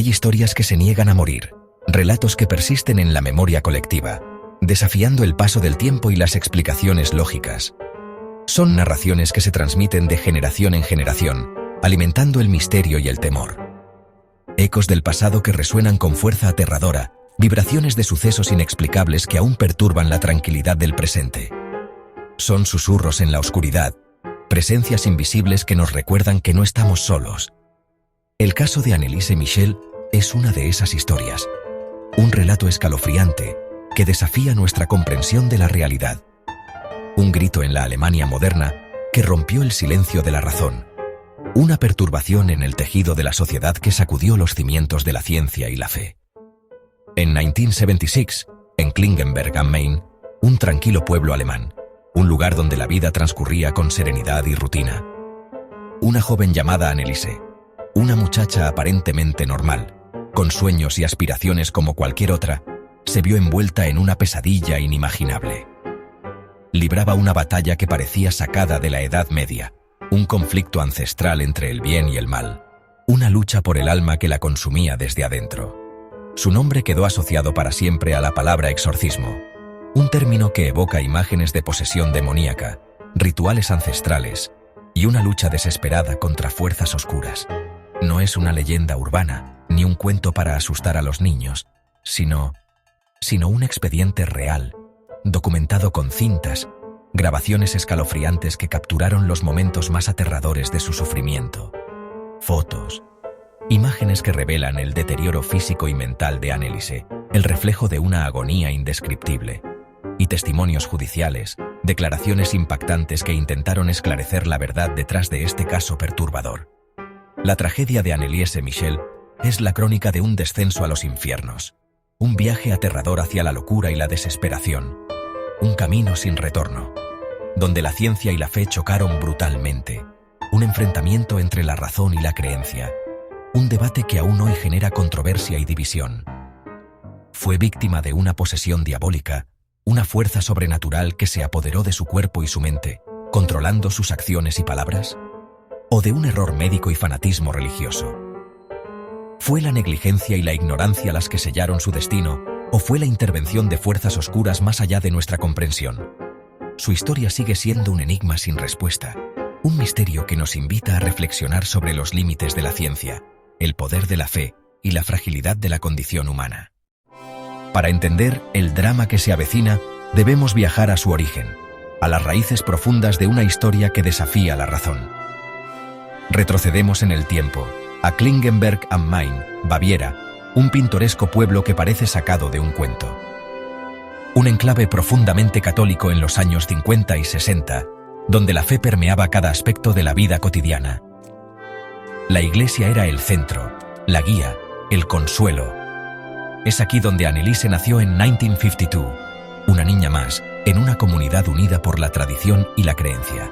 Hay historias que se niegan a morir, relatos que persisten en la memoria colectiva, desafiando el paso del tiempo y las explicaciones lógicas. Son narraciones que se transmiten de generación en generación, alimentando el misterio y el temor. Ecos del pasado que resuenan con fuerza aterradora, vibraciones de sucesos inexplicables que aún perturban la tranquilidad del presente. Son susurros en la oscuridad, presencias invisibles que nos recuerdan que no estamos solos. El caso de Anneliese Michel es una de esas historias. Un relato escalofriante que desafía nuestra comprensión de la realidad. Un grito en la Alemania moderna que rompió el silencio de la razón. Una perturbación en el tejido de la sociedad que sacudió los cimientos de la ciencia y la fe. En 1976, en Klingenberg am Main, un tranquilo pueblo alemán, un lugar donde la vida transcurría con serenidad y rutina. Una joven llamada Anneliese, una muchacha aparentemente normal, con sueños y aspiraciones como cualquier otra, se vio envuelta en una pesadilla inimaginable. Libraba una batalla que parecía sacada de la Edad Media, un conflicto ancestral entre el bien y el mal, una lucha por el alma que la consumía desde adentro. Su nombre quedó asociado para siempre a la palabra exorcismo, un término que evoca imágenes de posesión demoníaca, rituales ancestrales y una lucha desesperada contra fuerzas oscuras. No es una leyenda urbana, ni un cuento para asustar a los niños, sino un expediente real, documentado con cintas, grabaciones escalofriantes que capturaron los momentos más aterradores de su sufrimiento. Fotos, imágenes que revelan el deterioro físico y mental de Anneliese, el reflejo de una agonía indescriptible, y testimonios judiciales, declaraciones impactantes que intentaron esclarecer la verdad detrás de este caso perturbador. La tragedia de Anneliese Michel es la crónica de un descenso a los infiernos, un viaje aterrador hacia la locura y la desesperación, un camino sin retorno, donde la ciencia y la fe chocaron brutalmente, un enfrentamiento entre la razón y la creencia, un debate que aún hoy genera controversia y división. ¿Fue víctima de una posesión diabólica, una fuerza sobrenatural que se apoderó de su cuerpo y su mente, controlando sus acciones y palabras? ¿O de un error médico y fanatismo religioso? ¿Fue la negligencia y la ignorancia las que sellaron su destino, o fue la intervención de fuerzas oscuras más allá de nuestra comprensión? Su historia sigue siendo un enigma sin respuesta, un misterio que nos invita a reflexionar sobre los límites de la ciencia, el poder de la fe y la fragilidad de la condición humana. Para entender el drama que se avecina, debemos viajar a su origen, a las raíces profundas de una historia que desafía la razón. Retrocedemos en el tiempo, a Klingenberg am Main, Baviera, un pintoresco pueblo que parece sacado de un cuento. Un enclave profundamente católico en los años 50 y 60, donde la fe permeaba cada aspecto de la vida cotidiana. La iglesia era el centro, la guía, el consuelo. Es aquí donde Anneliese nació en 1952, una niña más, en una comunidad unida por la tradición y la creencia.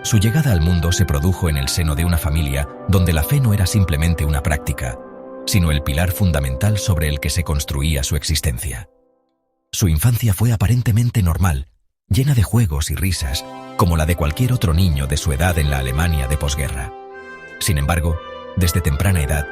Su llegada al mundo se produjo en el seno de una familia donde la fe no era simplemente una práctica, sino el pilar fundamental sobre el que se construía su existencia. Su infancia fue aparentemente normal, llena de juegos y risas, como la de cualquier otro niño de su edad en la Alemania de posguerra. Sin embargo, desde temprana edad,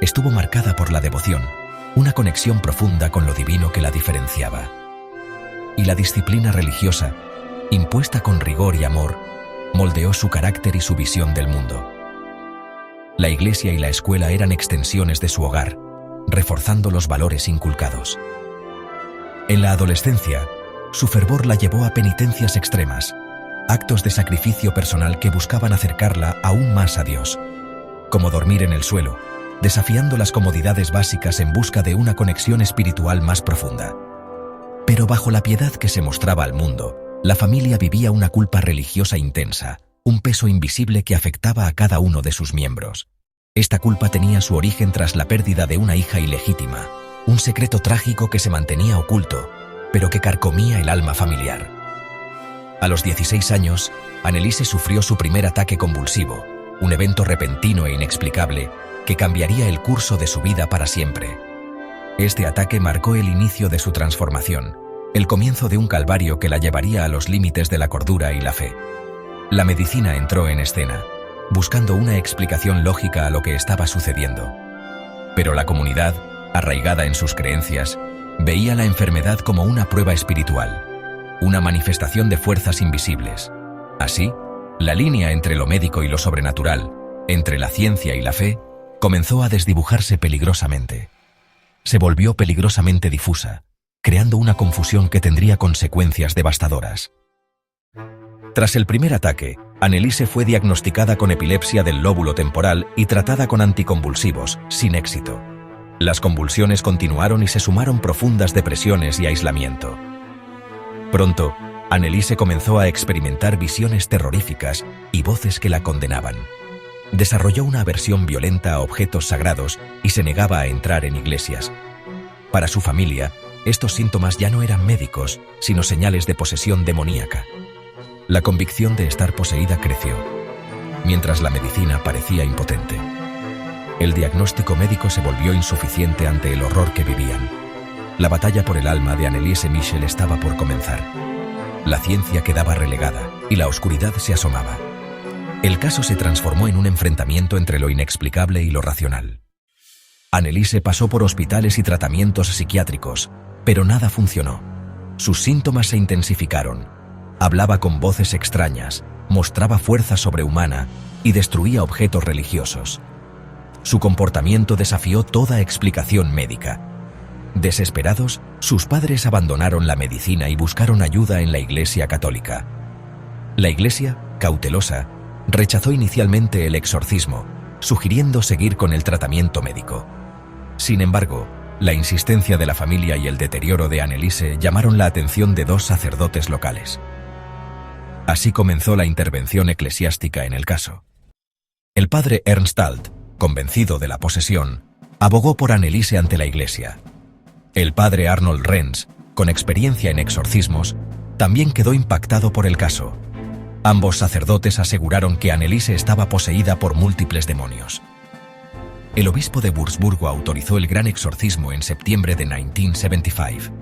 estuvo marcada por la devoción, una conexión profunda con lo divino que la diferenciaba. Y la disciplina religiosa, impuesta con rigor y amor, moldeó su carácter y su visión del mundo. La iglesia y la escuela eran extensiones de su hogar, reforzando los valores inculcados. En la adolescencia, su fervor la llevó a penitencias extremas, actos de sacrificio personal que buscaban acercarla aún más a Dios, como dormir en el suelo, desafiando las comodidades básicas en busca de una conexión espiritual más profunda. Pero bajo la piedad que se mostraba al mundo, la familia vivía una culpa religiosa intensa, un peso invisible que afectaba a cada uno de sus miembros. Esta culpa tenía su origen tras la pérdida de una hija ilegítima, un secreto trágico que se mantenía oculto, pero que carcomía el alma familiar. A los 16 años, Anneliese sufrió su primer ataque convulsivo, un evento repentino e inexplicable que cambiaría el curso de su vida para siempre. Este ataque marcó el inicio de su transformación, el comienzo de un calvario que la llevaría a los límites de la cordura y la fe. La medicina entró en escena, buscando una explicación lógica a lo que estaba sucediendo. Pero la comunidad, arraigada en sus creencias, veía la enfermedad como una prueba espiritual, una manifestación de fuerzas invisibles. Así, la línea entre lo médico y lo sobrenatural, entre la ciencia y la fe, comenzó a desdibujarse peligrosamente. Se volvió peligrosamente difusa, creando una confusión que tendría consecuencias devastadoras. Tras el primer ataque, Anneliese fue diagnosticada con epilepsia del lóbulo temporal y tratada con anticonvulsivos, sin éxito. Las convulsiones continuaron y se sumaron profundas depresiones y aislamiento. Pronto, Anneliese comenzó a experimentar visiones terroríficas y voces que la condenaban. Desarrolló una aversión violenta a objetos sagrados y se negaba a entrar en iglesias. Para su familia, estos síntomas ya no eran médicos, sino señales de posesión demoníaca. La convicción de estar poseída creció, mientras la medicina parecía impotente. El diagnóstico médico se volvió insuficiente ante el horror que vivían. La batalla por el alma de Anneliese Michel estaba por comenzar. La ciencia quedaba relegada y la oscuridad se asomaba. El caso se transformó en un enfrentamiento entre lo inexplicable y lo racional. Anneliese pasó por hospitales y tratamientos psiquiátricos, pero nada funcionó. Sus síntomas se intensificaron. Hablaba con voces extrañas, mostraba fuerza sobrehumana y destruía objetos religiosos. Su comportamiento desafió toda explicación médica. Desesperados, sus padres abandonaron la medicina y buscaron ayuda en la Iglesia católica. La Iglesia, cautelosa, rechazó inicialmente el exorcismo, sugiriendo seguir con el tratamiento médico. Sin embargo, la insistencia de la familia y el deterioro de Anneliese llamaron la atención de dos sacerdotes locales. Así comenzó la intervención eclesiástica en el caso. El padre Ernst Alt, convencido de la posesión, abogó por Anneliese ante la Iglesia. El padre Arnold Renz, con experiencia en exorcismos, también quedó impactado por el caso. Ambos sacerdotes aseguraron que Anneliese estaba poseída por múltiples demonios. El obispo de Wurzburgo autorizó el gran exorcismo en septiembre de 1975.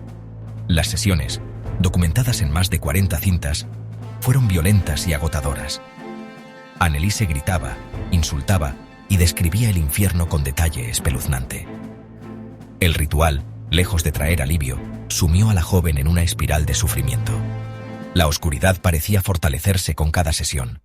Las sesiones, documentadas en más de 40 cintas, fueron violentas y agotadoras. Anneliese gritaba, insultaba y describía el infierno con detalle espeluznante. El ritual, lejos de traer alivio, sumió a la joven en una espiral de sufrimiento. La oscuridad parecía fortalecerse con cada sesión.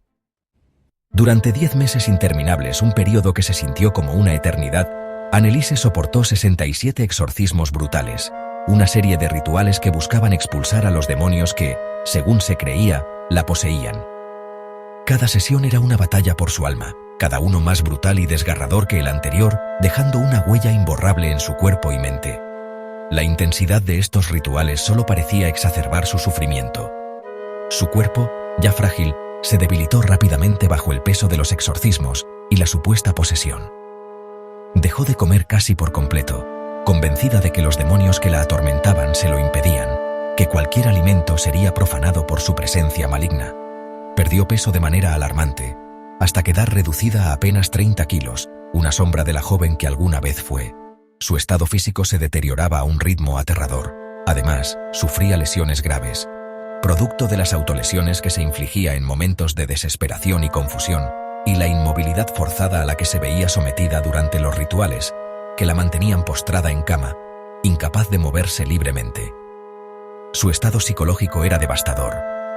Durante 10 meses interminables, un periodo que se sintió como una eternidad, Anneliese soportó 67 exorcismos brutales, una serie de rituales que buscaban expulsar a los demonios que, según se creía, la poseían. Cada sesión era una batalla por su alma, cada uno más brutal y desgarrador que el anterior, dejando una huella imborrable en su cuerpo y mente. La intensidad de estos rituales solo parecía exacerbar su sufrimiento. Su cuerpo, ya frágil, se debilitó rápidamente bajo el peso de los exorcismos y la supuesta posesión. Dejó de comer casi por completo, convencida de que los demonios que la atormentaban se lo impedían, que cualquier alimento sería profanado por su presencia maligna. Perdió peso de manera alarmante, hasta quedar reducida a apenas 30 kilos, una sombra de la joven que alguna vez fue. Su estado físico se deterioraba a un ritmo aterrador. Además, sufría lesiones graves, producto de las autolesiones que se infligía en momentos de desesperación y confusión, y la inmovilidad forzada a la que se veía sometida durante los rituales, que la mantenían postrada en cama, incapaz de moverse libremente. Su estado psicológico era devastador,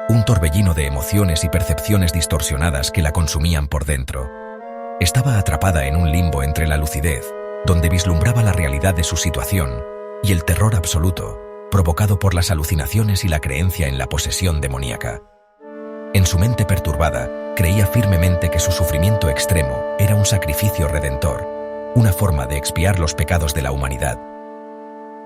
un torbellino de emociones y percepciones distorsionadas que la consumían por dentro. Estaba atrapada en un limbo entre la lucidez, donde vislumbraba la realidad de su situación, y el terror absoluto, provocado por las alucinaciones y la creencia en la posesión demoníaca. En su mente perturbada, creía firmemente que su sufrimiento extremo era un sacrificio redentor, una forma de expiar los pecados de la humanidad.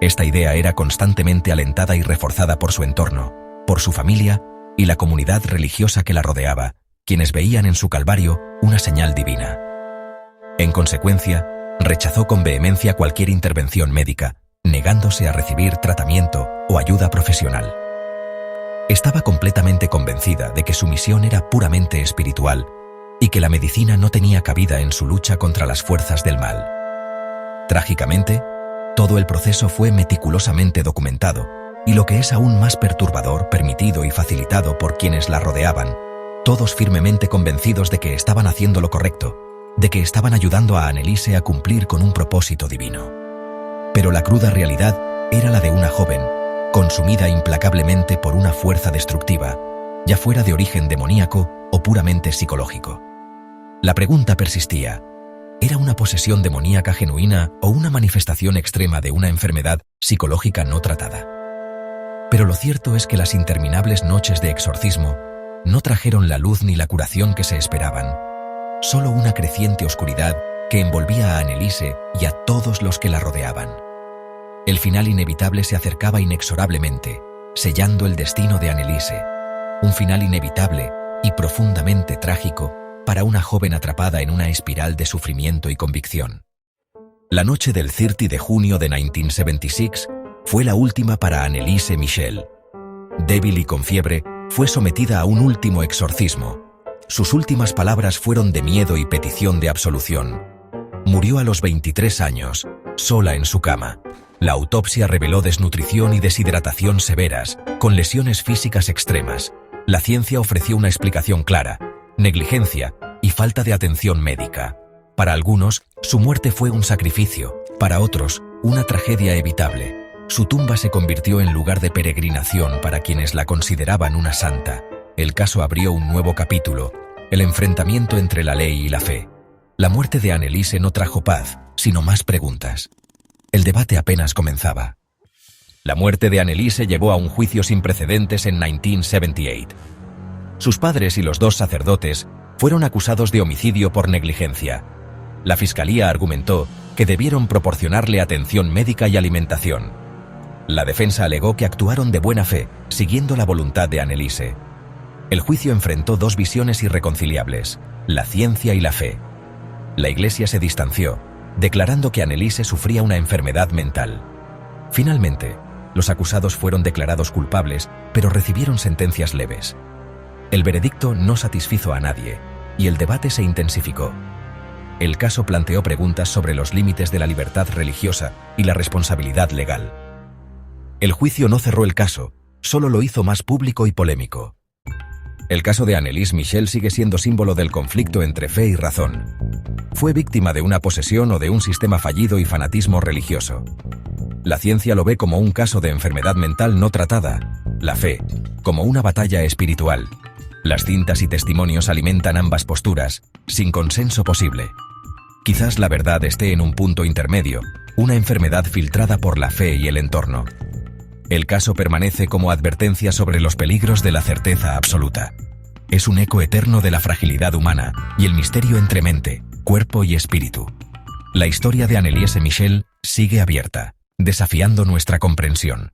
Esta idea era constantemente alentada y reforzada por su entorno, por su familia y la comunidad religiosa que la rodeaba, quienes veían en su calvario una señal divina. En consecuencia, rechazó con vehemencia cualquier intervención médica, negándose a recibir tratamiento o ayuda profesional. Estaba completamente convencida de que su misión era puramente espiritual y que la medicina no tenía cabida en su lucha contra las fuerzas del mal. Trágicamente, todo el proceso fue meticulosamente documentado y, lo que es aún más perturbador, permitido y facilitado por quienes la rodeaban, todos firmemente convencidos de que estaban haciendo lo correcto, de que estaban ayudando a Anneliese a cumplir con un propósito divino. Pero la cruda realidad era la de una joven, consumida implacablemente por una fuerza destructiva, ya fuera de origen demoníaco o puramente psicológico. La pregunta persistía: ¿era una posesión demoníaca genuina o una manifestación extrema de una enfermedad psicológica no tratada? Pero lo cierto es que las interminables noches de exorcismo no trajeron la luz ni la curación que se esperaban, solo una creciente oscuridad que envolvía a Anneliese y a todos los que la rodeaban. El final inevitable se acercaba inexorablemente, sellando el destino de Anneliese, un final inevitable y profundamente trágico para una joven atrapada en una espiral de sufrimiento y convicción. La noche del 30 de junio de 1976 fue la última para Anneliese Michel. Débil y con fiebre, fue sometida a un último exorcismo. Sus últimas palabras fueron de miedo y petición de absolución. Murió a los 23 años, sola en su cama. La autopsia reveló desnutrición y deshidratación severas, con lesiones físicas extremas. La ciencia ofreció una explicación clara: negligencia y falta de atención médica. Para algunos, su muerte fue un sacrificio; para otros, una tragedia evitable. Su tumba se convirtió en lugar de peregrinación para quienes la consideraban una santa. El caso abrió un nuevo capítulo: el enfrentamiento entre la ley y la fe. La muerte de Anneliese no trajo paz, sino más preguntas. El debate apenas comenzaba. La muerte de Anneliese llevó a un juicio sin precedentes en 1978. Sus padres y los dos sacerdotes fueron acusados de homicidio por negligencia. La fiscalía argumentó que debieron proporcionarle atención médica y alimentación. La defensa alegó que actuaron de buena fe, siguiendo la voluntad de Anneliese. El juicio enfrentó dos visiones irreconciliables: la ciencia y la fe. La Iglesia se distanció, declarando que Anneliese sufría una enfermedad mental. Finalmente, los acusados fueron declarados culpables, pero recibieron sentencias leves. El veredicto no satisfizo a nadie, y el debate se intensificó. El caso planteó preguntas sobre los límites de la libertad religiosa y la responsabilidad legal. El juicio no cerró el caso, solo lo hizo más público y polémico. El caso de Anneliese Michel sigue siendo símbolo del conflicto entre fe y razón. ¿Fue víctima de una posesión o de un sistema fallido y fanatismo religioso? La ciencia lo ve como un caso de enfermedad mental no tratada; la fe, como una batalla espiritual. Las cintas y testimonios alimentan ambas posturas, sin consenso posible. Quizás la verdad esté en un punto intermedio, una enfermedad filtrada por la fe y el entorno. El caso permanece como advertencia sobre los peligros de la certeza absoluta. Es un eco eterno de la fragilidad humana y el misterio entre mente, cuerpo y espíritu. La historia de Anneliese Michel sigue abierta, desafiando nuestra comprensión.